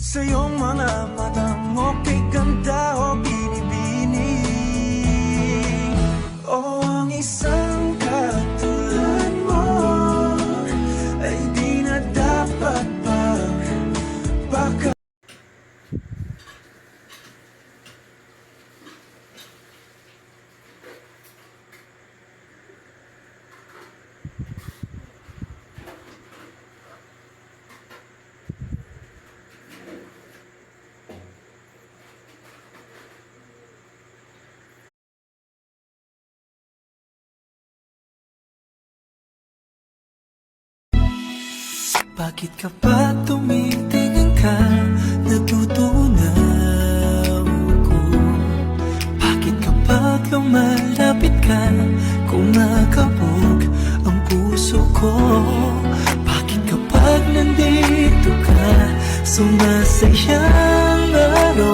Sa iyong mga matang okey ganda o binibini. O ang isang katulad mo ay di na dapat baka. Bakit ka pa tumitingin ka? Natutunaw ako. Bakit kapag lumalapit ka, kumakabog ang puso ko? Bakit kapag nandito ka, sumasaya